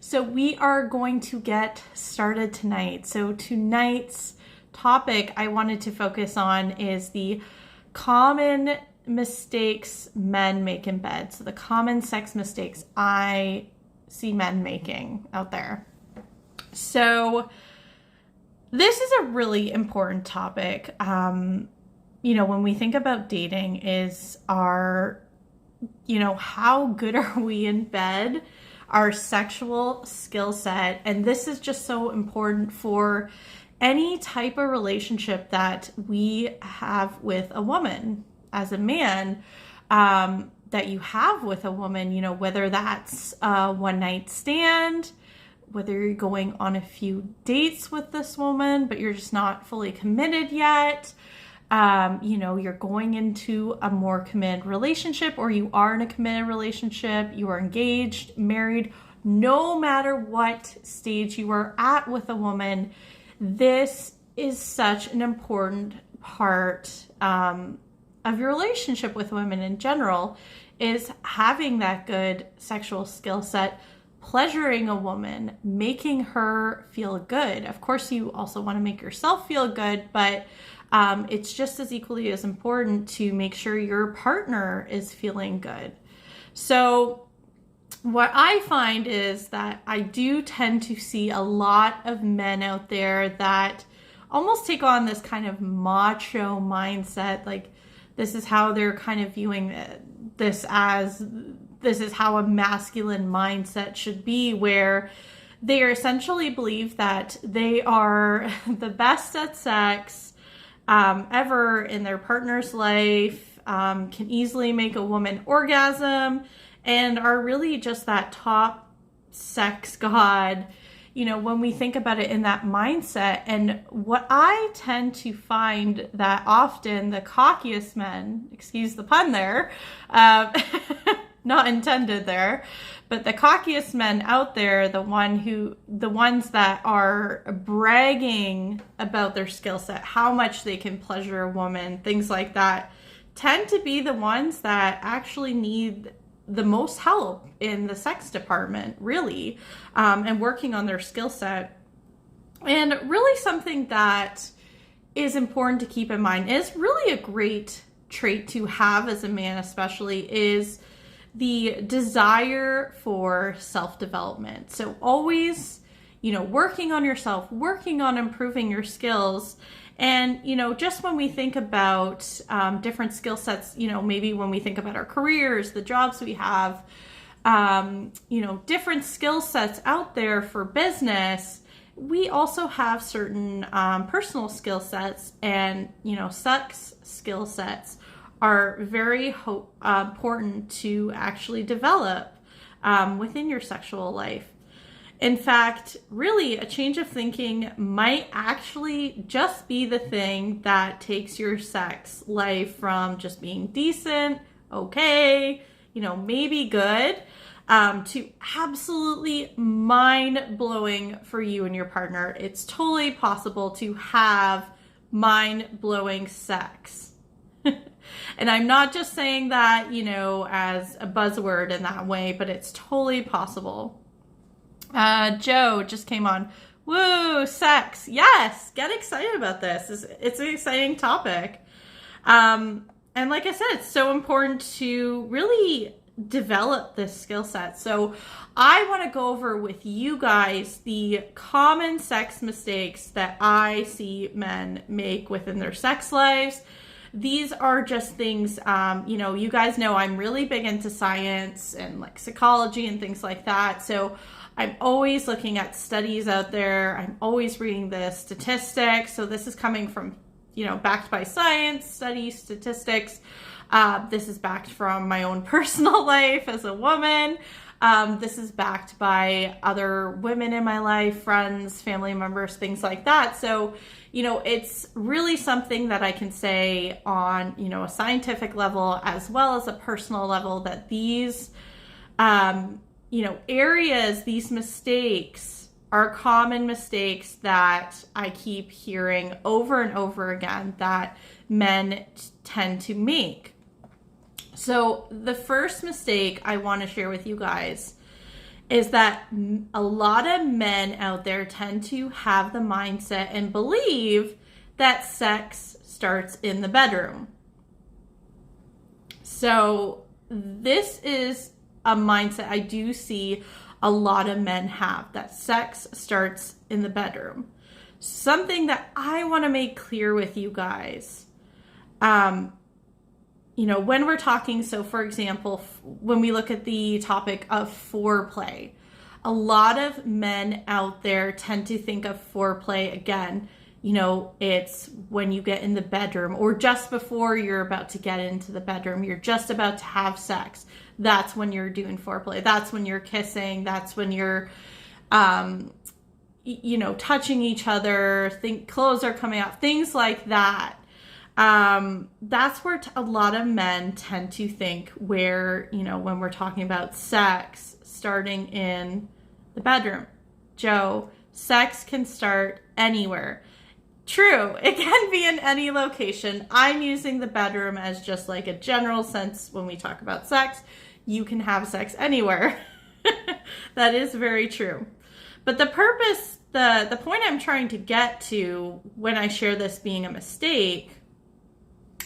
So we are going to get started tonight. So tonight's topic I wanted to focus on is the common mistakes men make in bed. So the common sex mistakes I see men making out there. So this is a really important topic. When we think about dating is how good are we in bed? Our sexual skill set. And this is just so important for any type of relationship that we have with a woman. As a man, that you have with a woman, whether that's a one night stand, whether you're going on a few dates with this woman, but you're just not fully committed yet. You're going into a more committed relationship, or you are in a committed relationship, you are engaged, married, no matter what stage you are at with a woman, this is such an important part of your relationship with women in general, is having that good sexual skill set, pleasuring a woman, making her feel good. Of course, you also want to make yourself feel good, but it's just as equally as important to make sure your partner is feeling good. So what I find is that I do tend to see a lot of men out there that almost take on this kind of macho mindset, like this is how they're kind of viewing this is how a masculine mindset should be, where they essentially believe that they are the best at sex ever in their partner's life, can easily make a woman orgasm, and are really just that top sex god, when we think about it in that mindset. And what I tend to find that often the cockiest men, excuse the pun there, not intended there, but the cockiest men out there, the ones that are bragging about their skill set, how much they can pleasure a woman, things like that, tend to be the ones that actually need the most help in the sex department, really, and working on their skill set. And really something that is important to keep in mind, is really a great trait to have as a man especially, is the desire for self-development. So always, working on yourself, working on improving your skills. And, just when we think about different skill sets, maybe when we think about our careers, the jobs we have, different skill sets out there for business, we also have certain personal skill sets, and, sex skill sets are very important to actually develop within your sexual life. In fact, really, a change of thinking might actually just be the thing that takes your sex life from just being decent, okay, maybe good, to absolutely mind-blowing for you and your partner. It's totally possible to have mind-blowing sex. And I'm not just saying that, as a buzzword in that way, but it's totally possible. Joe just came on. Woo, sex. Yes, get excited about this. It's an exciting topic. And like I said, it's so important to really develop this skill set. So I want to go over with you guys the common sex mistakes that I see men make within their sex lives. These are just things, you guys know I'm really big into science and like psychology and things like that. So I'm always looking at studies out there. I'm always reading the statistics. So this is coming from, backed by science, studies, statistics. This is backed from my own personal life as a woman. This is backed by other women in my life, friends, family members, things like that. So, it's really something that I can say on, a scientific level as well as a personal level, that these, areas, these mistakes are common mistakes that I keep hearing over and over again that men tend to make. So the first mistake I want to share with you guys is that a lot of men out there tend to have the mindset and believe that sex starts in the bedroom. So this is a mindset I do see a lot of men have, that sex starts in the bedroom. Something that I want to make clear with you guys, you know, when we're talking, so for example, when we look at the topic of foreplay, a lot of men out there tend to think of foreplay, again, you know, it's when you get in the bedroom or just before you're about to get into the bedroom, you're just about to have sex. That's when you're doing foreplay. That's when you're kissing. That's when you're, you know, touching each other. Clothes are coming out, things like that. That's where a lot of men tend to think, where, you know, when we're talking about sex starting in the bedroom. Joe, sex can start anywhere. True, it can be in any location. I'm using the bedroom as just like a general sense when we talk about sex. You can have sex anywhere. That is very true. But the purpose, the point I'm trying to get to when I share this being a mistake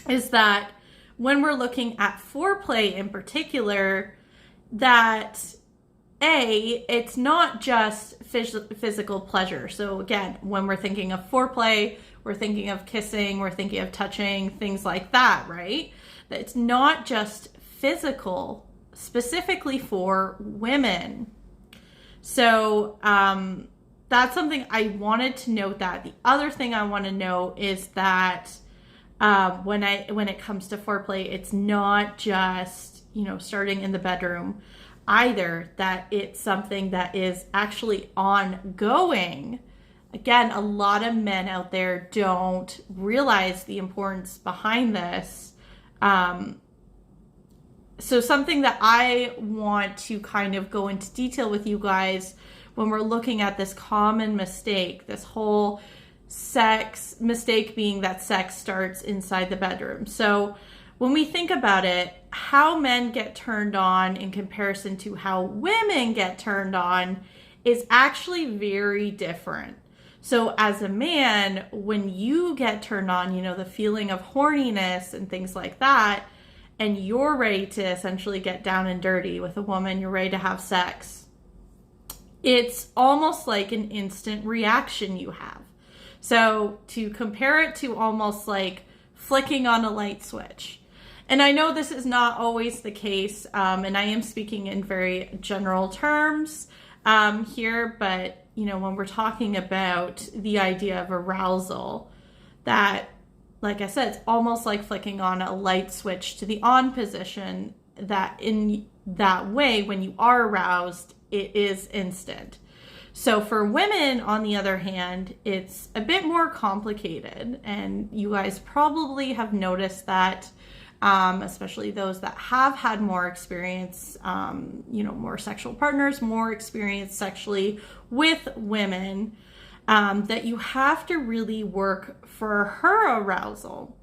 is that when we're looking at foreplay in particular, that it's not just physical pleasure. So again, when we're thinking of foreplay, we're thinking of kissing, we're thinking of touching, things like that, right? That it's not just physical, specifically for women. So that's something I wanted to note. That the other thing I want to know is that when it comes to foreplay, it's not just, you know, starting in the bedroom either, that it's something that is actually ongoing. Again, a lot of men out there don't realize the importance behind this. So something that I want to kind of go into detail with you guys when we're looking at this common mistake, this whole sex mistake being that sex starts inside the bedroom. So when we think about it, how men get turned on in comparison to how women get turned on is actually very different. So as a man, when you get turned on, you know, the feeling of horniness and things like that, and you're ready to essentially get down and dirty with a woman, you're ready to have sex, it's almost like an instant reaction you have. So to compare it to almost like flicking on a light switch. And I know this is not always the case, and I am speaking in very general terms here, but, you know, when we're talking about the idea of arousal, that, like I said, it's almost like flicking on a light switch to the on position, that in that way, when you are aroused, it is instant. So for women, on the other hand, it's a bit more complicated, and you guys probably have noticed that, especially those that have had more experience, you know, more sexual partners, more experience sexually with women, that you have to really work for her arousal.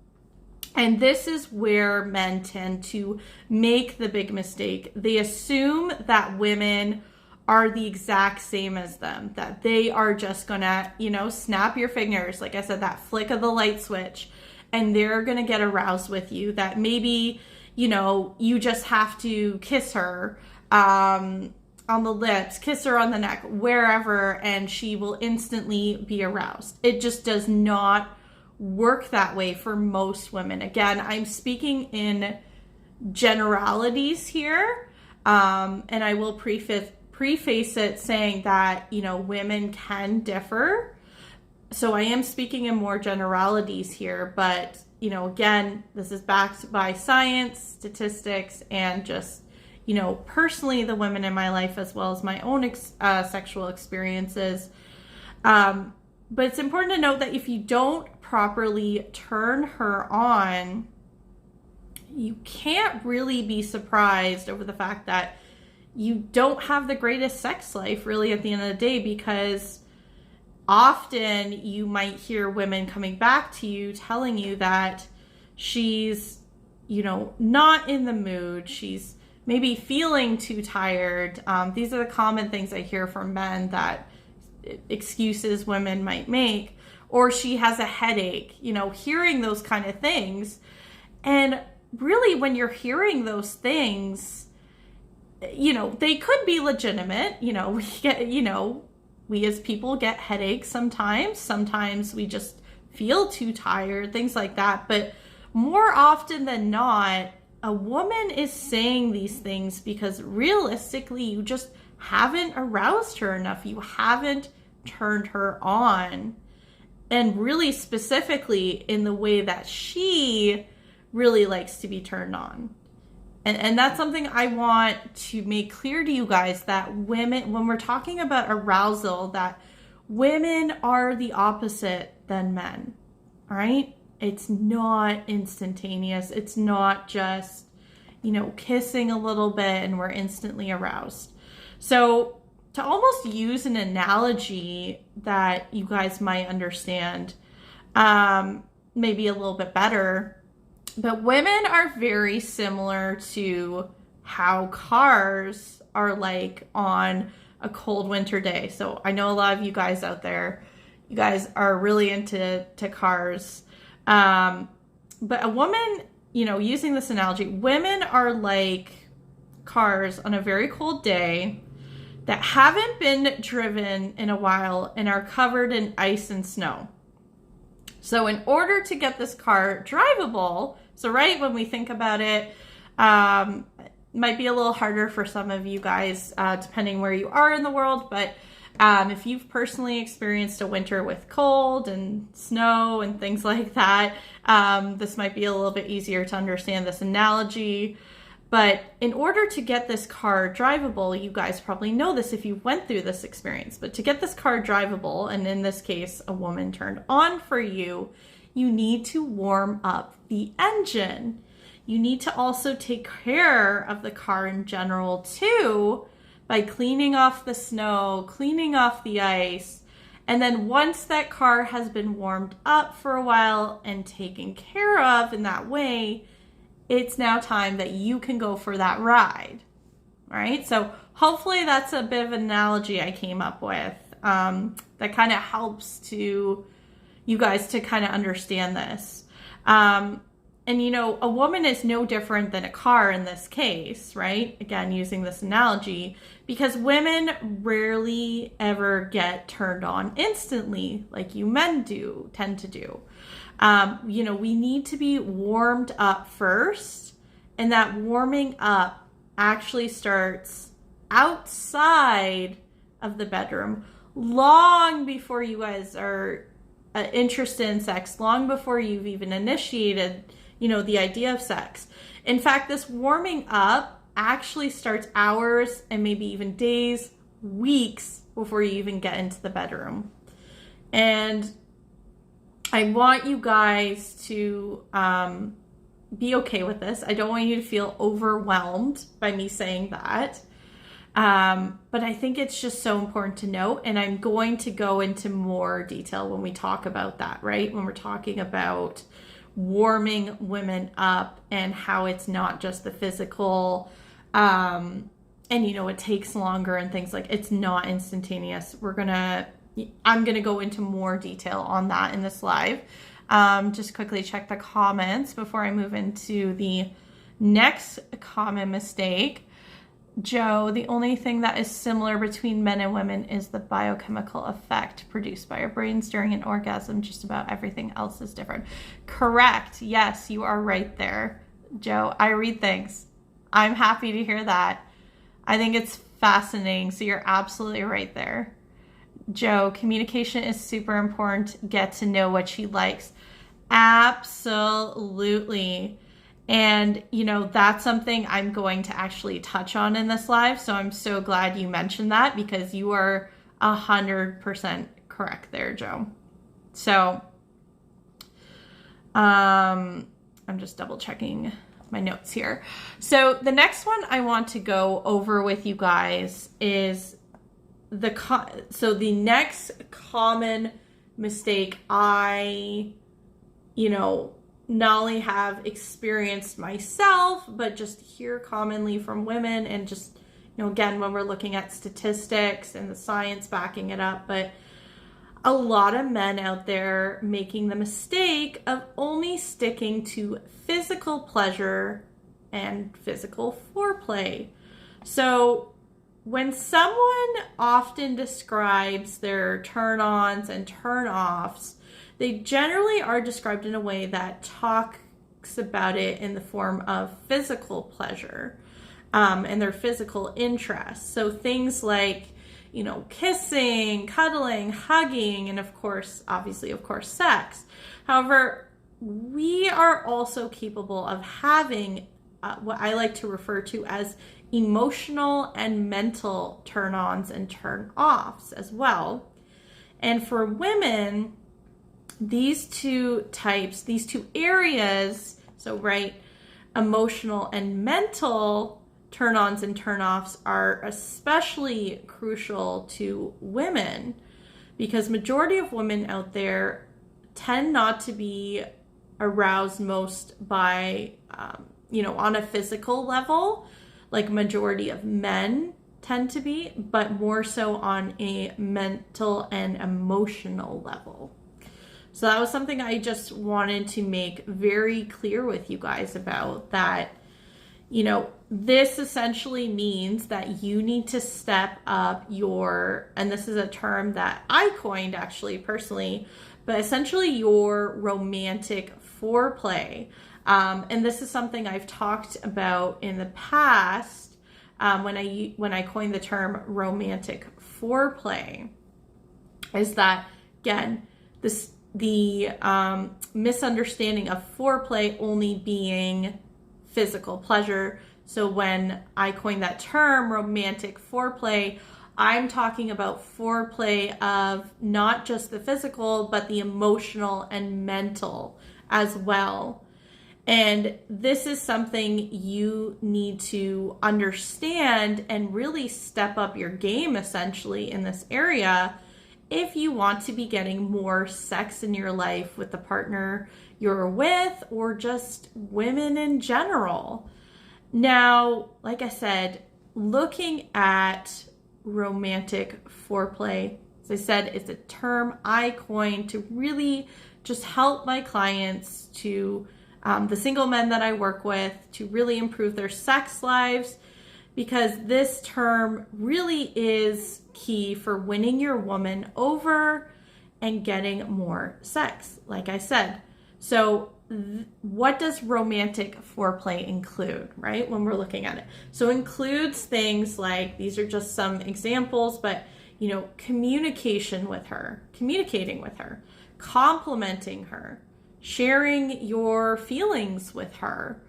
And this is where men tend to make the big mistake. They assume that women are the exact same as them, that they are just gonna, you know, snap your fingers, like I said, that flick of the light switch, and they're gonna get aroused with you, that maybe, you know, you just have to kiss her on the lips, kiss her on the neck, wherever, and she will instantly be aroused. It just does not work that way for most women. Again, I'm speaking in generalities here, and I will preface it saying that, you know, women can differ. So I am speaking in more generalities here, but, you know, again, this is backed by science, statistics, and just, you know, personally, the women in my life, as well as my own sexual experiences. But it's important to note that if you don't properly turn her on, you can't really be surprised over the fact that you don't have the greatest sex life really at the end of the day, because often you might hear women coming back to you telling you that she's, you know, not in the mood. She's maybe feeling too tired. These are the common things I hear from men, that excuses women might make. Or she has a headache, you know, hearing those kind of things. And really, when you're hearing those things, you know, they could be legitimate. You know, we as people get headaches sometimes. Sometimes we just feel too tired, things like that. But more often than not, a woman is saying these things because realistically, you just haven't aroused her enough. You haven't turned her on. And really specifically in the way that she really likes to be turned on. And that's something I want to make clear to you guys, that women, when we're talking about arousal, that women are the opposite than men, all right? It's not instantaneous. It's not just, you know, kissing a little bit and we're instantly aroused. So to almost use an analogy that you guys might understand maybe a little bit better, but women are very similar to how cars are like on a cold winter day. So I know a lot of you guys out there, you guys are really into cars. But a woman, you know, using this analogy, women are like cars on a very cold day that haven't been driven in a while and are covered in ice and snow. So in order to get this car drivable, so right when we think about it, might be a little harder for some of you guys, depending where you are in the world, but if you've personally experienced a winter with cold and snow and things like that, this might be a little bit easier to understand this analogy. But in order to get this car drivable, you guys probably know this if you went through this experience, but to get this car drivable, and in this case, a woman turned on for you, you need to warm up the engine. You need to also take care of the car in general too, by cleaning off the snow, cleaning off the ice. And then once that car has been warmed up for a while and taken care of in that way, it's now time that you can go for that ride. All right. So hopefully that's a bit of an analogy I came up with that kind of helps to you guys to kind of understand this. And, you know, a woman is no different than a car in this case, right? Again, using this analogy, because women rarely ever get turned on instantly like you men tend to do. You know, we need to be warmed up first, and that warming up actually starts outside of the bedroom long before you guys are interested in sex, long before you've even initiated, you know, the idea of sex. In fact, this warming up actually starts hours and maybe even days, weeks before you even get into the bedroom. And I want you guys to be okay with this. I don't want you to feel overwhelmed by me saying that. But I think it's just so important to note, and I'm going to go into more detail when we talk about that, right? When we're talking about warming women up and how it's not just the physical, and you know, it takes longer and things like, it's not instantaneous. I'm gonna go into more detail on that in this live. Just quickly check the comments before I move into the next common mistake. Joe, the only thing that is similar between men and women is the biochemical effect produced by our brains during an orgasm. Just about everything else is different. Correct. Yes, you are right there, Joe. I read things. I'm happy to hear that. I think it's fascinating. So you're absolutely right there. Joe, communication is super important. Get to know what she likes. Absolutely. And, you know, that's something I'm going to actually touch on in this live. So I'm so glad you mentioned that, because you are 100% correct there, Joe. So I'm just double checking my notes here. So the next one I want to go over with you guys is so the next common mistake I, not only have experienced myself, but just hear commonly from women, and just, you know, again, when we're looking at statistics and the science backing it up, but a lot of men out there making the mistake of only sticking to physical pleasure and physical foreplay. So when someone often describes their turn-ons and turn-offs, they generally are described in a way that talks about it in the form of physical pleasure and their physical interests. So things like, you know, kissing, cuddling, hugging, and of course, sex. However, we are also capable of having what I like to refer to as emotional and mental turn-ons and turn-offs as well. And for women, these two types, these two areas, so right, emotional and mental turn-ons and turn-offs are especially crucial to women, because majority of women out there tend not to be aroused most by, you know, on a physical level, like majority of men tend to be, but more so on a mental and emotional level. So that was something I just wanted to make very clear with you guys about, that, you know, this essentially means that you need to step up your, and this is a term that I coined actually personally, but essentially your romantic foreplay. And this is something I've talked about in the past when I coined the term romantic foreplay, is that, again, the misunderstanding of foreplay only being physical pleasure. So when I coined that term, romantic foreplay, I'm talking about foreplay of not just the physical, but the emotional and mental as well. And this is something you need to understand and really step up your game essentially in this area if you want to be getting more sex in your life with the partner you're with, or just women in general. Now, like I said, looking at romantic foreplay, as I said, it's a term I coined to really just help my clients, to the single men that I work with, to really improve their sex lives, because this term really is key for winning your woman over and getting more sex, like I said. So what does romantic foreplay include, right, when we're looking at it? So it includes things like, these are just some examples, but, you know, communicating with her, complimenting her, sharing your feelings with her,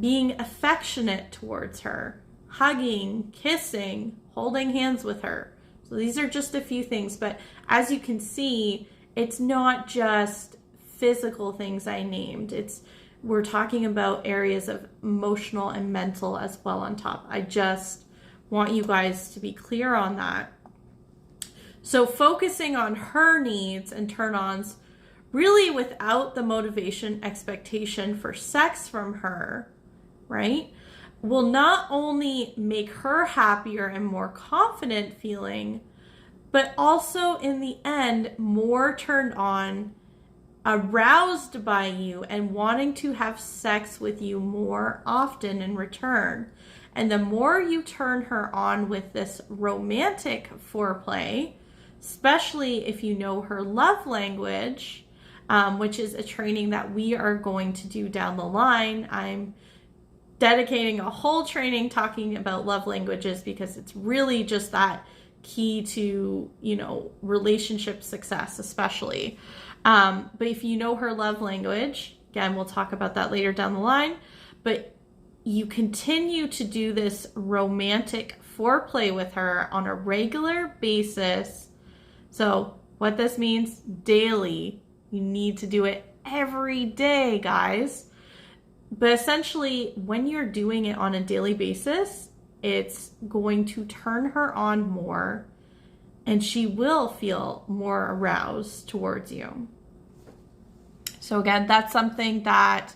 being affectionate towards her, hugging, kissing, holding hands with her. So these are just a few things, but as you can see, it's not just physical things I named. We're talking about areas of emotional and mental as well on top. I just want you guys to be clear on that. So focusing on her needs and turn-ons, really without the motivation, expectation for sex from her, right, will not only make her happier and more confident feeling, but also in the end, more turned on, aroused by you, and wanting to have sex with you more often in return. And the more you turn her on with this romantic foreplay, especially if you know her love language, which is a training that we are going to do down the line. I'm dedicating a whole training talking about love languages, because it's really just that key to, you know, relationship success, especially. But if you know her love language, again, we'll talk about that later down the line, but you continue to do this romantic foreplay with her on a regular basis. So what this means, daily. You need to do it every day, guys. But essentially, when you're doing it on a daily basis, it's going to turn her on more, and she will feel more aroused towards you. So again, that's something that,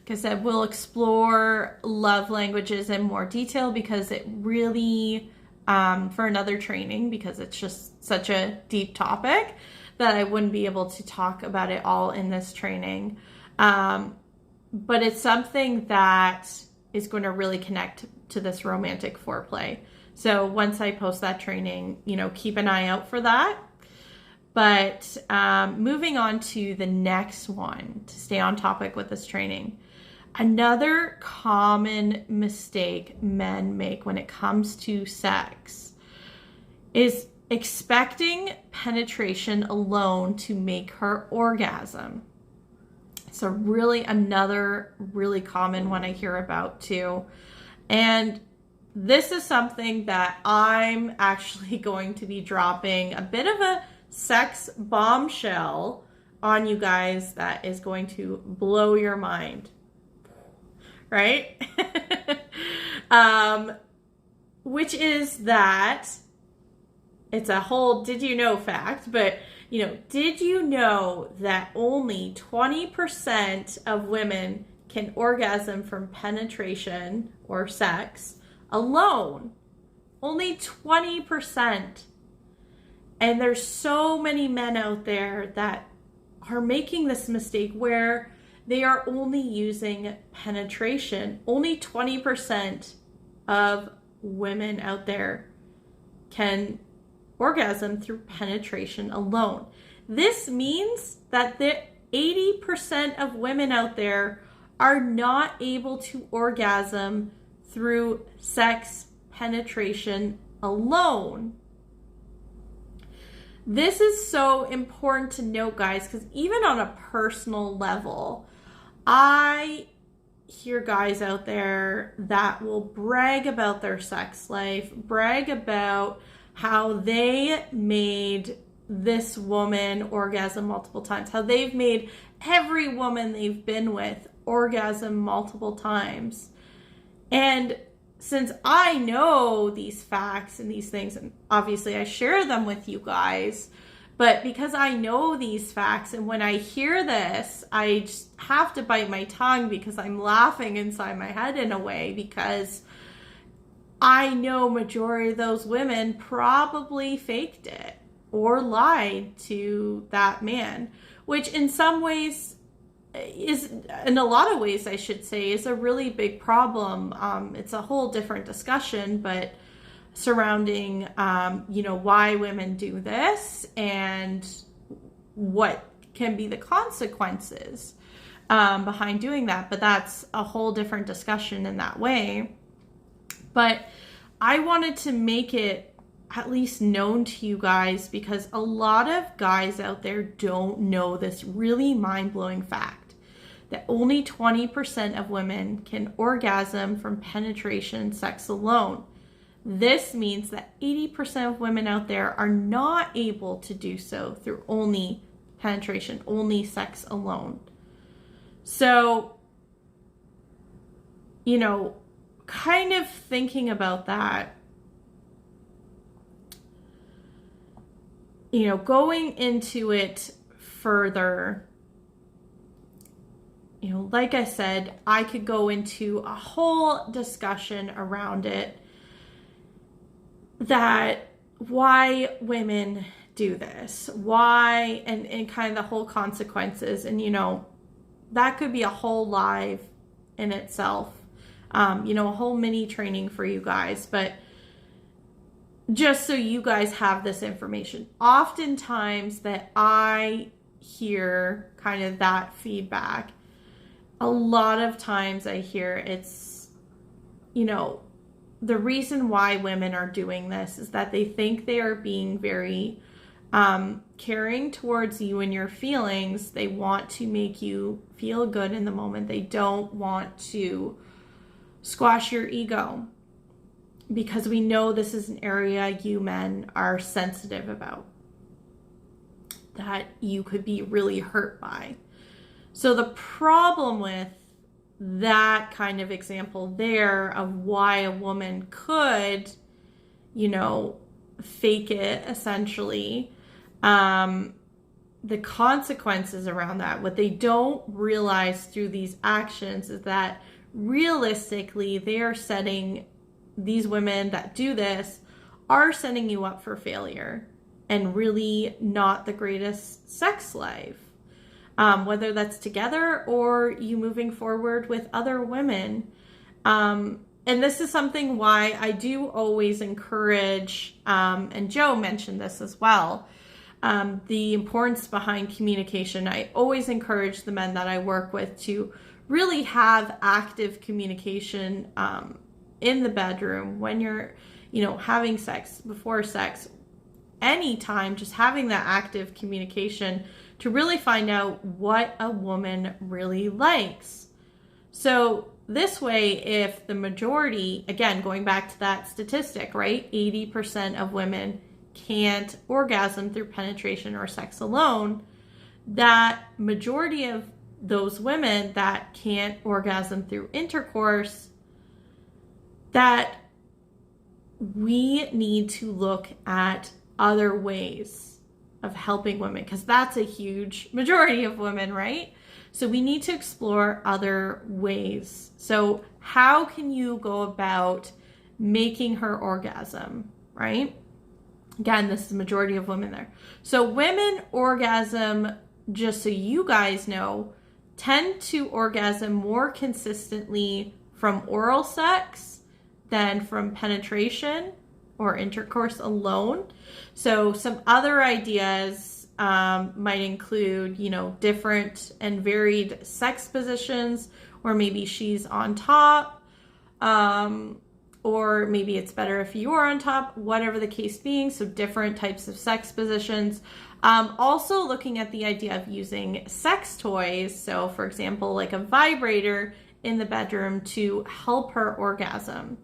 like I said, we'll explore love languages in more detail, because it really, for another training, because it's just such a deep topic that I wouldn't be able to talk about it all in this training. But it's something that is going to really connect to this romantic foreplay. So once I post that training, keep an eye out for that. But moving on to the next one, to stay on topic with this training. Another common mistake men make when it comes to sex is expecting penetration alone to make her orgasm. So another really common one I hear about too. And this is something that I'm actually going to be dropping a bit of a sex bombshell on you guys that is going to blow your mind, right? Which is that it's a whole did you know fact, but did you know that only 20% of women can orgasm from penetration or sex alone? Only 20%. And there's so many men out there that are making this mistake where they are only using penetration. Only 20% of women out there can orgasm through penetration alone. This means that the 80% of women out there are not able to orgasm through sex penetration alone. This is so important to note, guys, because even on a personal level, I hear guys out there that will brag about their sex life, brag about how they made this woman orgasm multiple times, how they've made every woman they've been with orgasm multiple times. And since I know these facts and these things, and obviously I share them with you guys, but because I know these facts, and when I hear this, I just have to bite my tongue because I'm laughing inside my head in a way, because I know majority of those women probably faked it or lied to that man, which in some ways is, in a lot of ways I should say, is a really big problem. It's a whole different discussion, but surrounding, why women do this and what can be the consequences behind doing that. But that's a whole different discussion in that way. But I wanted to make it at least known to you guys, because a lot of guys out there don't know this really mind-blowing fact that only 20% of women can orgasm from penetration sex alone. This means that 80% of women out there are not able to do so through only penetration, only sex alone. So, kind of thinking about that, going into it further, like I said, I could go into a whole discussion around it, that why women do this, why, and kind of the whole consequences. And, that could be a whole live in itself. A whole mini training for you guys, but just so you guys have this information. Oftentimes that I hear kind of that feedback, a lot of times I hear it's, the reason why women are doing this is that they think they are being very caring towards you and your feelings. They want to make you feel good in the moment. They don't want to squash your ego, because we know this is an area you men are sensitive about, that you could be really hurt by. So the problem with that kind of example there of why a woman could, fake it essentially, the consequences around that, what they don't realize through these actions is that realistically, they are setting, these women that do this are setting you up for failure and really not the greatest sex life. Whether that's together or you moving forward with other women. And this is something why I do always encourage, and Joe mentioned this as well, the importance behind communication. I always encourage the men that I work with to really have active communication in the bedroom when you're, having sex, before sex, anytime, just having that active communication to really find out what a woman really likes. So this way, if the majority, again, going back to that statistic, right, 80% of women can't orgasm through penetration or sex alone, that majority of those women that can't orgasm through intercourse, that we need to look at other ways of helping women, because that's a huge majority of women, right? So we need to explore other ways. So how can you go about making her orgasm, right? Again, this is the majority of women there. So women orgasm, just so you guys know, tend to orgasm more consistently from oral sex than from penetration or intercourse alone. So some other ideas might include, different and varied sex positions, or maybe she's on top, or maybe it's better if you're on top, whatever the case being. So different types of sex positions. Also looking at the idea of using sex toys. So for example, like a vibrator in the bedroom to help her orgasm.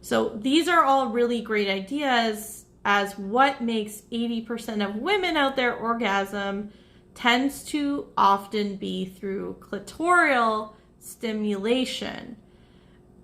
So these are all really great ideas, as what makes 80% of women out there orgasm tends to often be through clitoral stimulation.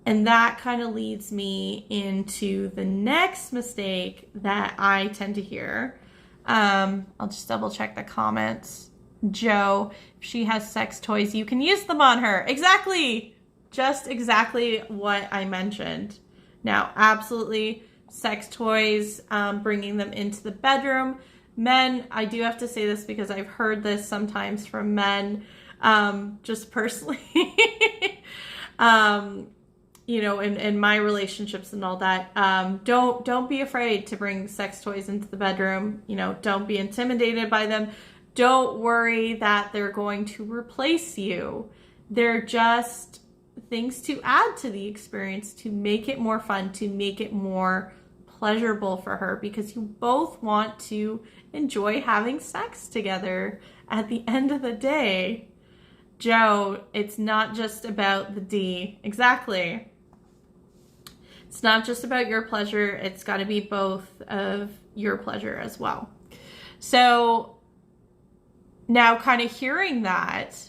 And that kind of leads me into the next mistake that I tend to hear. I'll just double check the comments. Joe, if she has sex toys, you can use them on her. Exactly. Just exactly what I mentioned. Now, absolutely, sex toys, bringing them into the bedroom. Men, I do have to say this because I've heard this sometimes from men, just personally, in my relationships and all that. Don't be afraid to bring sex toys into the bedroom. Don't be intimidated by them. Don't worry that they're going to replace you. They're just things to add to the experience, to make it more fun, to make it more pleasurable for her, because you both want to enjoy having sex together at the end of the day. Joe, it's not just about the D. Exactly. It's not just about your pleasure. It's got to be both of your pleasure as well. So now, kind of hearing that,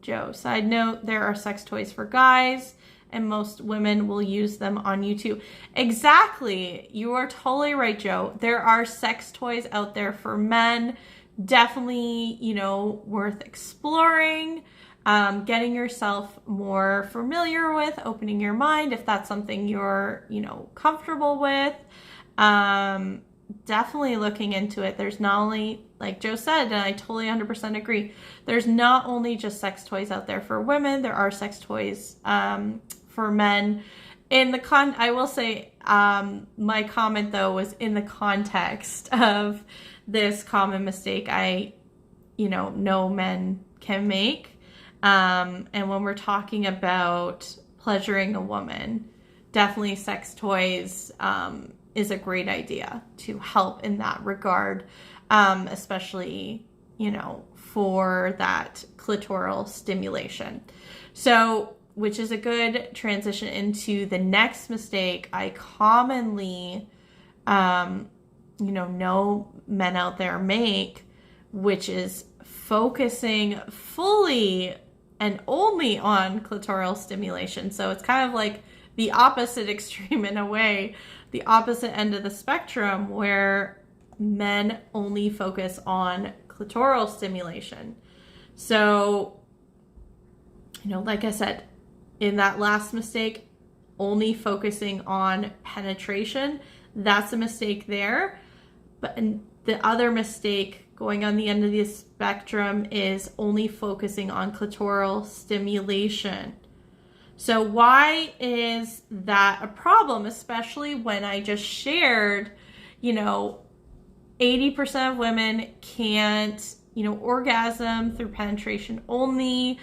Joe, side note, there are sex toys for guys, and most women will use them on YouTube. Exactly. You are totally right, Joe. There are sex toys out there for men. Definitely, worth exploring, getting yourself more familiar with, opening your mind if that's something you're, comfortable with. Definitely looking into it. There's not only, like Joe said, and I totally 100% agree, there's not only just sex toys out there for women, there are sex toys for men. I will say, my comment though was in the context of this common mistake I, know men can make. And when we're talking about pleasuring a woman, definitely sex toys is a great idea to help in that regard, especially, for that clitoral stimulation. So, which is a good transition into the next mistake I commonly, know men out there make, which is focusing fully and only on clitoral stimulation. So it's kind of like the opposite extreme in a way, the opposite end of the spectrum, where men only focus on clitoral stimulation. So, like I said, in that last mistake, only focusing on penetration, that's a mistake there. But the other mistake going on the end of the spectrum is only focusing on clitoral stimulation. So why is that a problem, especially when I just shared, 80% of women can't, orgasm through penetration only,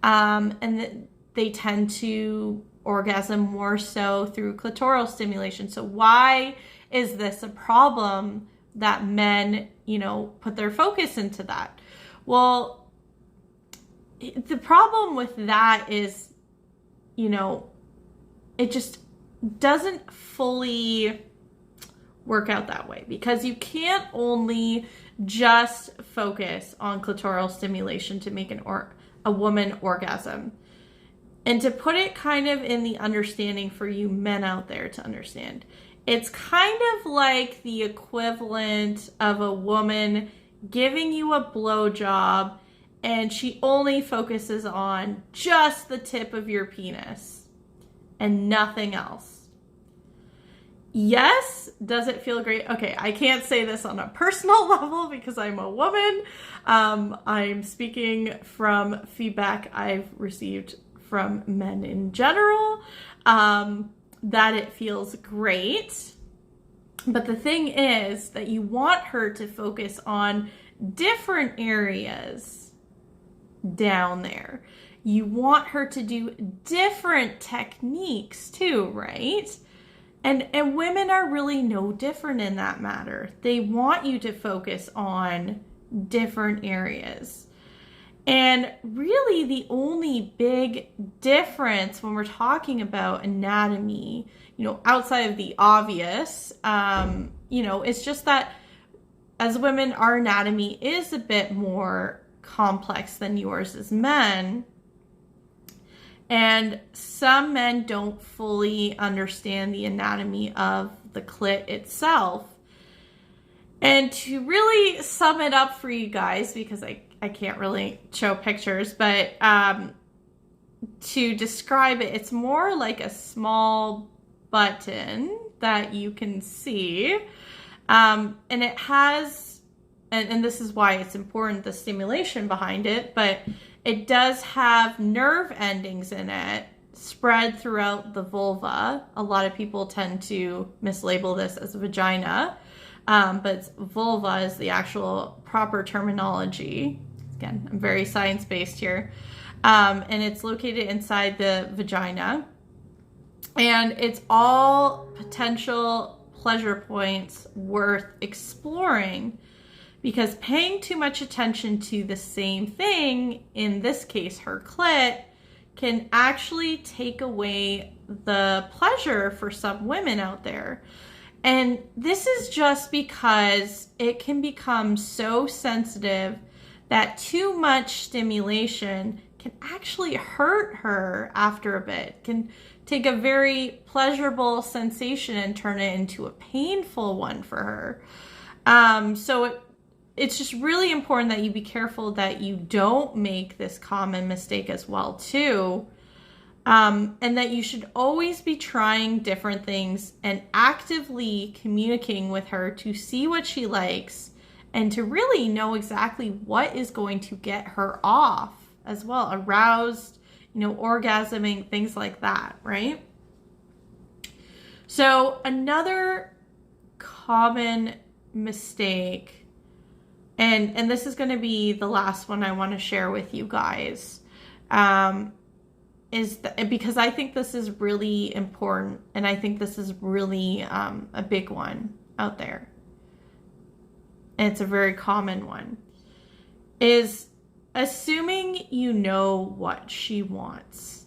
and they tend to orgasm more so through clitoral stimulation. So why is this a problem that men, put their focus into that? Well, the problem with that is, it just doesn't fully work out that way, because you can't only just focus on clitoral stimulation to make a woman orgasm. And to put it kind of in the understanding for you men out there to understand, it's kind of like the equivalent of a woman giving you a blowjob and she only focuses on just the tip of your penis and nothing else. Yes, does it feel great? Okay, I can't say this on a personal level because I'm a woman. I'm speaking from feedback I've received from men in general, that it feels great. But the thing is that you want her to focus on different areas down there. You want her to do different techniques too, right? And women are really no different in that matter. They want you to focus on different areas. And really the only big difference when we're talking about anatomy, outside of the obvious, it's just that as women, our anatomy is a bit more complex than yours as men. And some men don't fully understand the anatomy of the clit itself. And to really sum it up for you guys, because I can't really show pictures, but to describe it, it's more like a small button that you can see. And it has, and this is why it's important, the stimulation behind it, but it does have nerve endings in it spread throughout the vulva. A lot of people tend to mislabel this as a vagina, but vulva is the actual proper terminology. Again, I'm very science-based here. And it's located inside the vagina. And it's all potential pleasure points worth exploring, because paying too much attention to the same thing, in this case her clit, can actually take away the pleasure for some women out there. And this is just because it can become so sensitive that too much stimulation can actually hurt her after a bit, can take a very pleasurable sensation and turn it into a painful one for her. So it's just really important that you be careful that you don't make this common mistake as well too. And that you should always be trying different things and actively communicating with her to see what she likes and to really know exactly what is going to get her off as well, aroused, orgasming, things like that, right? So another common mistake, and this is going to be the last one I want to share with you guys, because I think this is really important, and I think this is really a big one out there, and it's a very common one, is assuming you know what she wants.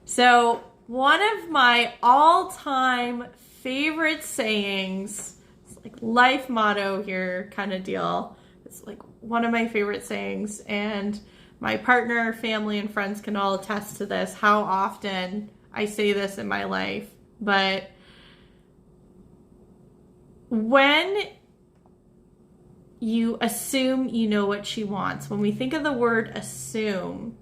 So one of my all-time favorite sayings, it's like life motto here kind of deal, it's like one of my favorite sayings, and my partner, family, and friends can all attest to this, how often I say this in my life. But when you assume you know what she wants. When we think of the word assume,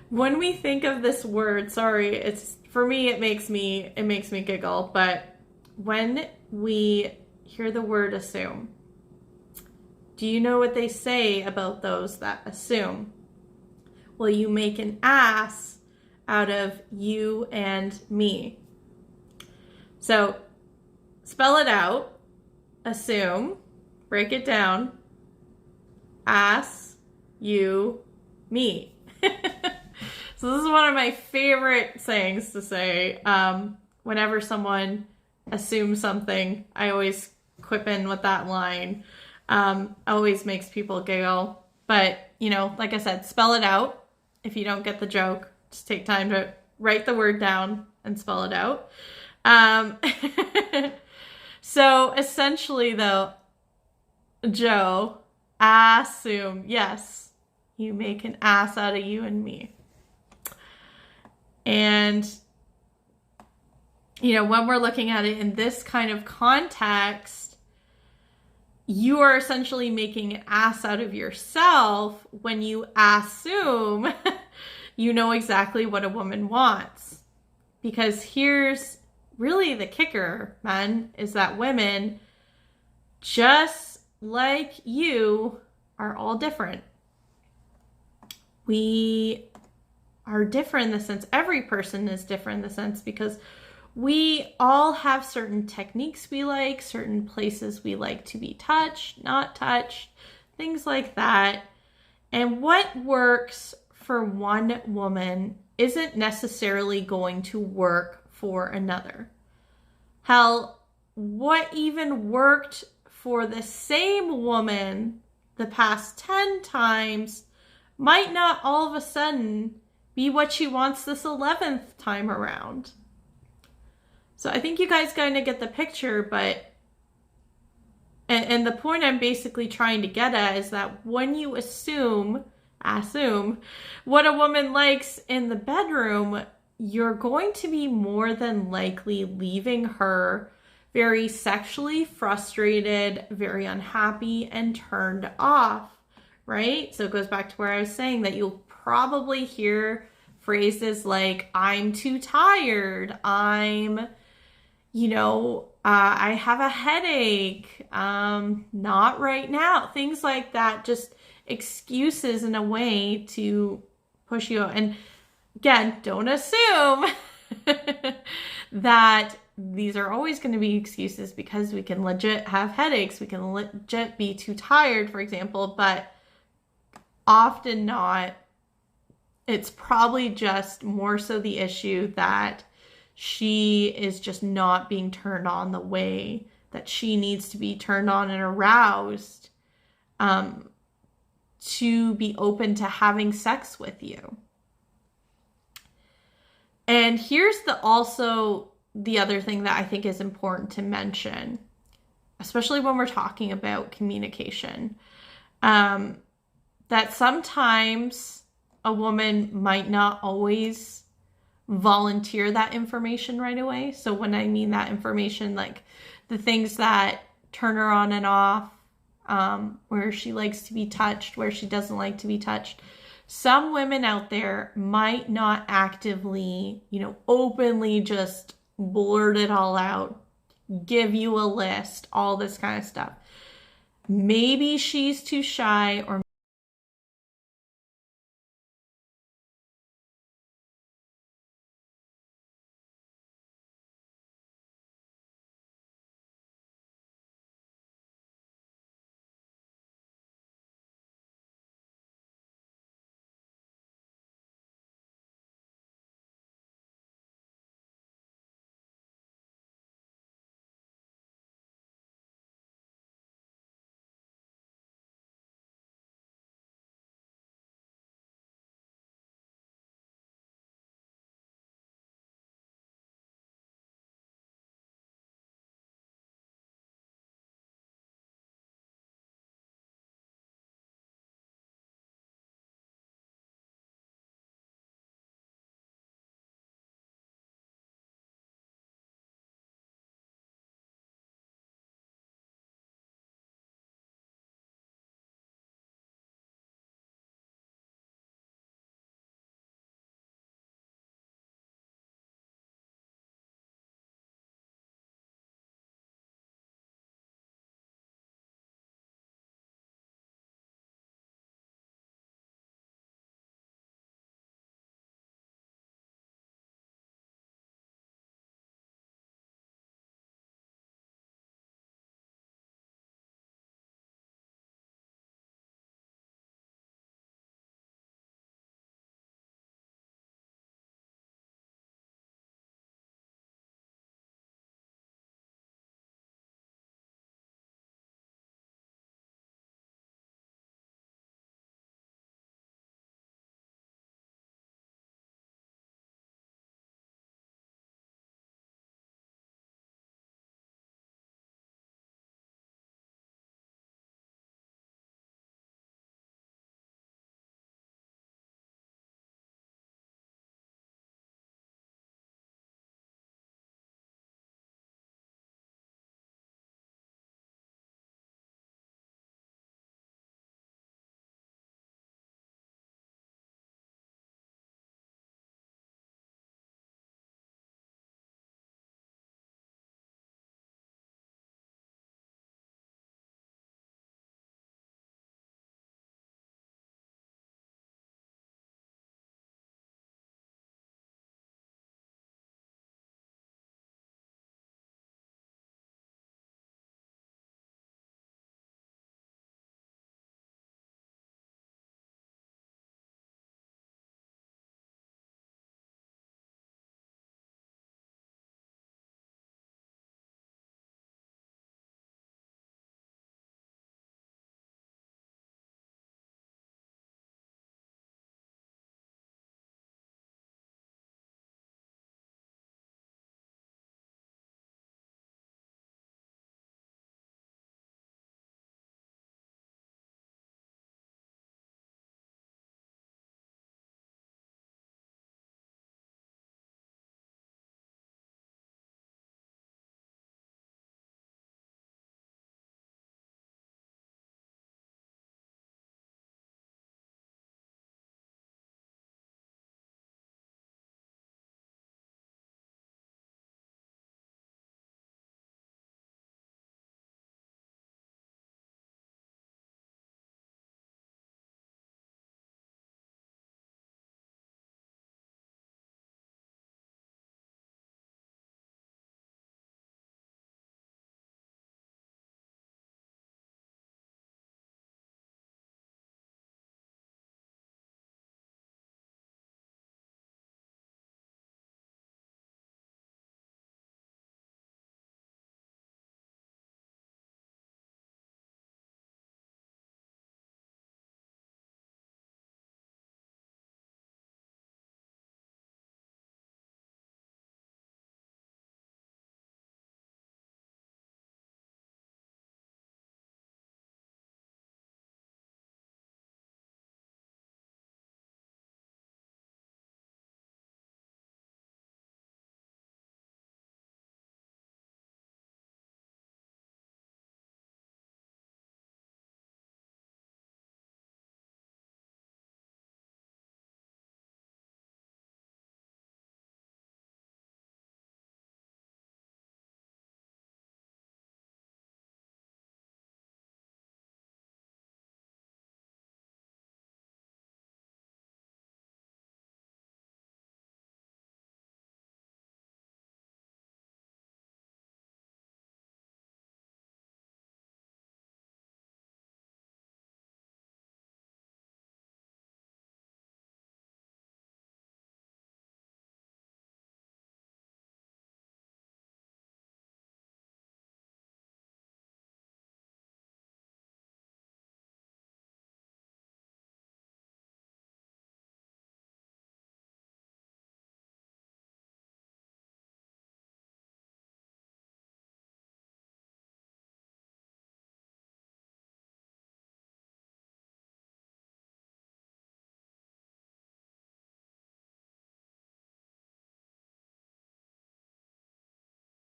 when we think of this word, sorry, it's for me, it makes me giggle, but when we hear the word assume, do you know what they say about those that assume? Well, you make an ass out of you and me. So spell it out. Assume, break it down. Ass, you, me. So this is one of my favorite sayings to say. Whenever someone assumes something, I always quip in with that line. Always makes people giggle. But, you know, like I said, spell it out. If you don't get the joke, just take time to write the word down and spell it out. So essentially though, Joe, assume, yes, you make an ass out of you and me. And, you know, when we're looking at it in this kind of context, you are essentially making an ass out of yourself when you assume you know exactly what a woman wants. Because here's really the kicker, men, is that women, just like you, are all different. We are different in the sense, every person is different in the sense, because we all have certain techniques we like, certain places we like to be touched, not touched, things like that. And what works for one woman isn't necessarily going to work for another. Hell, what even worked for the same woman the past 10 times might not all of a sudden be what she wants this 11th time around. So I think you guys kind of get the picture, but, and the point I'm basically trying to get at is that when you assume what a woman likes in the bedroom, you're going to be more than likely leaving her very sexually frustrated, very unhappy, and turned off, right? So it goes back to where I was saying that you'll probably hear phrases like, I'm too tired, I'm, you know, I have a headache, not right now, things like that, just excuses in a way to push you out. And again, don't assume that these are always going to be excuses, because we can legit have headaches, we can legit be too tired, for example, but often not. It's probably just more so the issue that she is just not being turned on the way that she needs to be turned on and aroused to be open to having sex with you. And here's also the other thing that I think is important to mention, especially when we're talking about communication, that sometimes a woman might not always volunteer that information right away. So when I mean that information, like the things that turn her on and off, where she likes to be touched, where she doesn't like to be touched. Some women out there might not actively, you know, openly just blurt it all out, give you a list, all this kind of stuff. Maybe she's too shy, or